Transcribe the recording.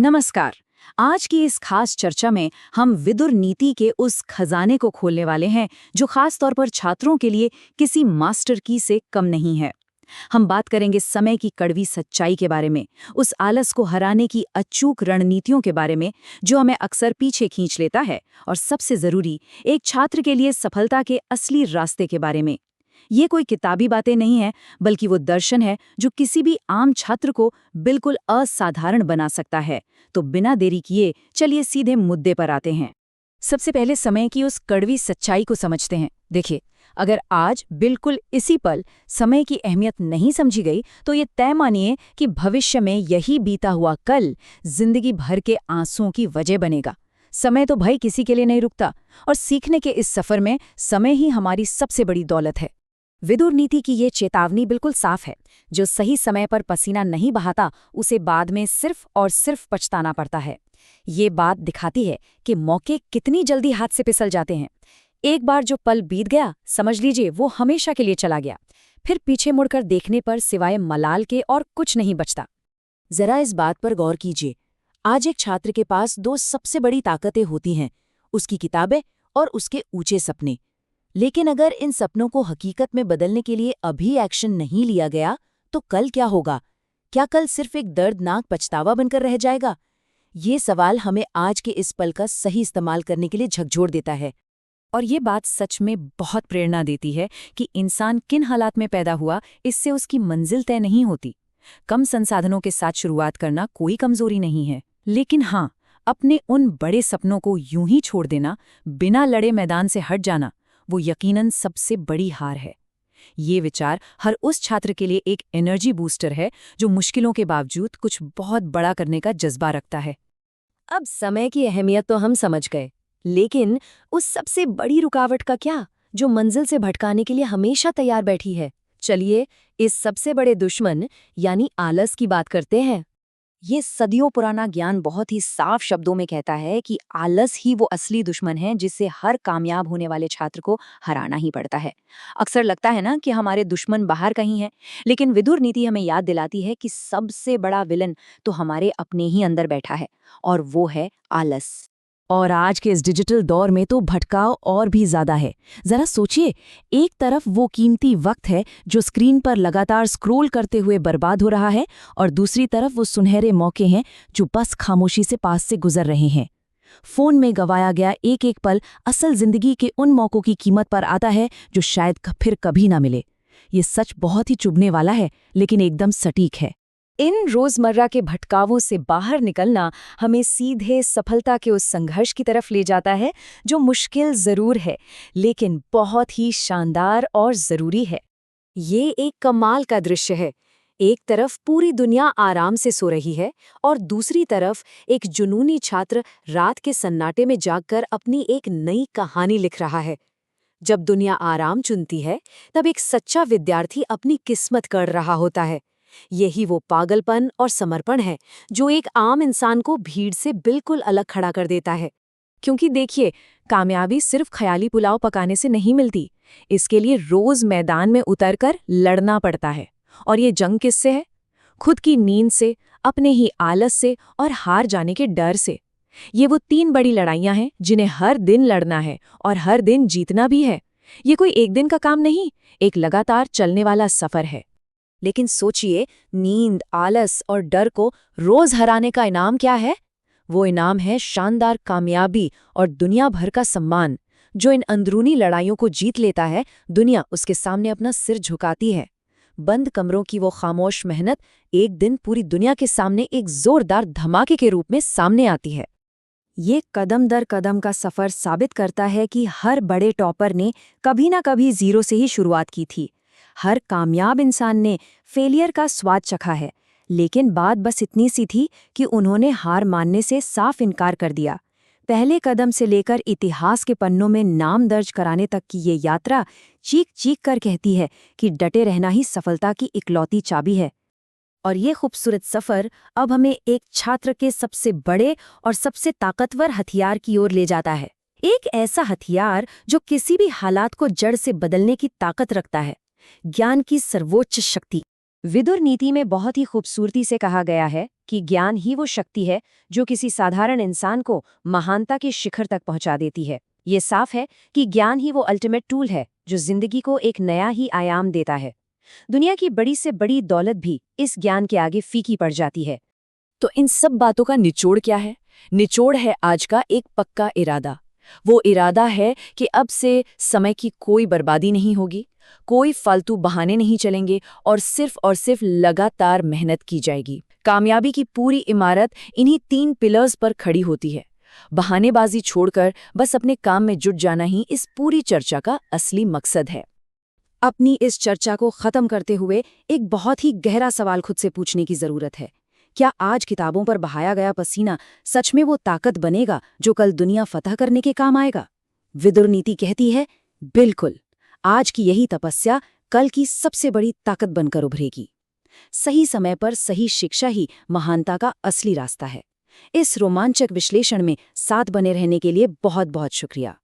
नमस्कार। आज की इस खास चर्चा में हम विदुर नीति के उस खजाने को खोलने वाले हैं जो खास तौर पर छात्रों के लिए किसी मास्टर की से कम नहीं है। हम बात करेंगे समय की कड़वी सच्चाई के बारे में, उस आलस को हराने की अचूक रणनीतियों के बारे में जो हमें अक्सर पीछे खींच लेता है, और सबसे जरूरी, एक छात्र के लिए सफलता के असली रास्ते के बारे में। ये कोई किताबी बातें नहीं है, बल्कि वो दर्शन है जो किसी भी आम छात्र को बिल्कुल असाधारण बना सकता है। तो बिना देरी किए चलिए सीधे मुद्दे पर आते हैं। सबसे पहले समय की उस कड़वी सच्चाई को समझते हैं। देखिए, अगर आज बिल्कुल इसी पल समय की अहमियत नहीं समझी गई तो ये तय मानिए कि भविष्य में यही बीता हुआ कल जिंदगी भर के आंसुओं की वजह बनेगा। समय तो भाई किसी के लिए नहीं रुकता, और सीखने के इस सफर में समय ही हमारी सबसे बड़ी दौलत है। विदुर नीति की ये चेतावनी बिल्कुल साफ है। जो सही समय पर पसीना नहीं बहाता उसे बाद में सिर्फ और सिर्फ पछताना पड़ता है। ये बात दिखाती है कि मौके कितनी जल्दी हाथ से फिसल जाते हैं। एक बार जो पल बीत गया, समझ लीजिए वो हमेशा के लिए चला गया। फिर पीछे मुड़कर देखने पर सिवाय मलाल के और कुछ नहीं बचता। जरा इस बात पर गौर कीजिए। आज एक छात्र के पास दो सबसे बड़ी ताकतें होती हैं, उसकी किताबें और उसके ऊंचे सपने। लेकिन अगर इन सपनों को हकीकत में बदलने के लिए अभी एक्शन नहीं लिया गया तो कल क्या होगा? क्या कल सिर्फ एक दर्दनाक पछतावा बनकर रह जाएगा? ये सवाल हमें आज के इस पल का सही इस्तेमाल करने के लिए झकझोर देता है। और ये बात सच में बहुत प्रेरणा देती है कि इंसान किन हालात में पैदा हुआ, इससे उसकी मंजिल तय नहीं होती। कम संसाधनों के साथ शुरुआत करना कोई कमजोरी नहीं है, लेकिन हाँ, अपने उन बड़े सपनों को यूं ही छोड़ देना, बिना लड़े मैदान से हट जाना, वो यकीनन सबसे बड़ी हार है। ये विचार हर उस छात्र के लिए एक एनर्जी बूस्टर है जो मुश्किलों के बावजूद कुछ बहुत बड़ा करने का जज्बा रखता है। अब समय की अहमियत तो हम समझ गए, लेकिन उस सबसे बड़ी रुकावट का क्या, जो मंजिल से भटकाने के लिए हमेशा तैयार बैठी है? चलिए इस सबसे बड़े दुश्मन यानी आलस की बात करते हैं। ये सदियों पुराना ज्ञान बहुत ही साफ शब्दों में कहता है कि आलस ही वो असली दुश्मन है जिससे हर कामयाब होने वाले छात्र को हराना ही पड़ता है। अक्सर लगता है ना कि हमारे दुश्मन बाहर कहीं हैं, लेकिन विदुर नीति हमें याद दिलाती है कि सबसे बड़ा विलन तो हमारे अपने ही अंदर बैठा है, और वो है आलस। और आज के इस डिजिटल दौर में तो भटकाव और भी ज्यादा है। जरा सोचिए, एक तरफ वो कीमती वक्त है जो स्क्रीन पर लगातार स्क्रॉल करते हुए बर्बाद हो रहा है, और दूसरी तरफ वो सुनहरे मौके हैं जो बस खामोशी से पास से गुजर रहे हैं। फोन में गंवाया गया एक एक पल असल जिंदगी के उन मौकों की कीमत पर आता है जो शायद फिर कभी ना मिले। ये सच बहुत ही चुभने वाला है, लेकिन एकदम सटीक है। इन रोजमर्रा के भटकावों से बाहर निकलना हमें सीधे सफलता के उस संघर्ष की तरफ ले जाता है जो मुश्किल जरूर है, लेकिन बहुत ही शानदार और जरूरी है। ये एक कमाल का दृश्य है। एक तरफ पूरी दुनिया आराम से सो रही है, और दूसरी तरफ एक जुनूनी छात्र रात के सन्नाटे में जागकर अपनी एक नई कहानी लिख रहा है। जब दुनिया आराम चुनती है, तब एक सच्चा विद्यार्थी अपनी किस्मत कर रहा होता है। यही वो पागलपन और समर्पण है जो एक आम इंसान को भीड़ से बिल्कुल अलग खड़ा कर देता है। क्योंकि देखिए, कामयाबी सिर्फ ख्याली पुलाव पकाने से नहीं मिलती। इसके लिए रोज मैदान में उतरकर लड़ना पड़ता है। और ये जंग किससे है? खुद की नींद से, अपने ही आलस से और हार जाने के डर से। ये वो तीन बड़ी लड़ाइयां हैं जिन्हें हर दिन लड़ना है और हर दिन जीतना भी है। ये कोई एक दिन का काम नहीं, एक लगातार चलने वाला सफर है। लेकिन सोचिए, नींद, आलस और डर को रोज हराने का इनाम क्या है? वो इनाम है शानदार कामयाबी और दुनिया भर का सम्मान। जो इन अंदरूनी लड़ाइयों को जीत लेता है, दुनिया उसके सामने अपना सिर झुकाती है। बंद कमरों की वो खामोश मेहनत एक दिन पूरी दुनिया के सामने एक जोरदार धमाके के रूप में सामने आती है। ये कदम दर कदम का सफर साबित करता है कि हर बड़े टॉपर ने कभी ना कभी जीरो से ही शुरुआत की थी। हर कामयाब इंसान ने फेलियर का स्वाद चखा है, लेकिन बात बस इतनी सी थी कि उन्होंने हार मानने से साफ इनकार कर दिया। पहले कदम से लेकर इतिहास के पन्नों में नाम दर्ज कराने तक की ये यात्रा चीख चीख कर कहती है कि डटे रहना ही सफलता की इकलौती चाबी है। और ये खूबसूरत सफर अब हमें एक छात्र के सबसे बड़े और सबसे ताकतवर हथियार की ओर ले जाता है। एक ऐसा हथियार जो किसी भी हालात को जड़ से बदलने की ताकत रखता है, ज्ञान की सर्वोच्च शक्ति। विदुर नीति में बहुत ही खूबसूरती से कहा गया है कि ज्ञान ही वो शक्ति है जो किसी साधारण इंसान को महानता के शिखर तक पहुंचा देती है। ये साफ है कि ज्ञान ही वो अल्टीमेट टूल है जो जिंदगी को एक नया ही आयाम देता है। दुनिया की बड़ी से बड़ी दौलत भी इस ज्ञान के आगे फीकी पड़ जाती है। तो इन सब बातों का निचोड़ क्या है? निचोड़ है आज का एक पक्का इरादा। वो इरादा है कि अब से समय की कोई बर्बादी नहीं होगी, कोई फालतू बहाने नहीं चलेंगे और सिर्फ लगातार मेहनत की जाएगी। कामयाबी की पूरी इमारत इन्हीं 3 पिलर्स पर खड़ी होती है। बहानेबाजी छोड़कर बस अपने काम में जुट जाना ही इस पूरी चर्चा का असली मकसद है। अपनी इस चर्चा को खत्म करते हुए एक बहुत ही गहरा सवाल खुद से पूछने की जरूरत है। क्या आज किताबों पर बहाया गया पसीना सच में वो ताकत बनेगा जो कल दुनिया फतह करने के काम आएगा? विदुर नीति कहती है, बिल्कुल। आज की यही तपस्या कल की सबसे बड़ी ताकत बनकर उभरेगी। सही समय पर सही शिक्षा ही महानता का असली रास्ता है। इस रोमांचक विश्लेषण में साथ बने रहने के लिए बहुत बहुत शुक्रिया।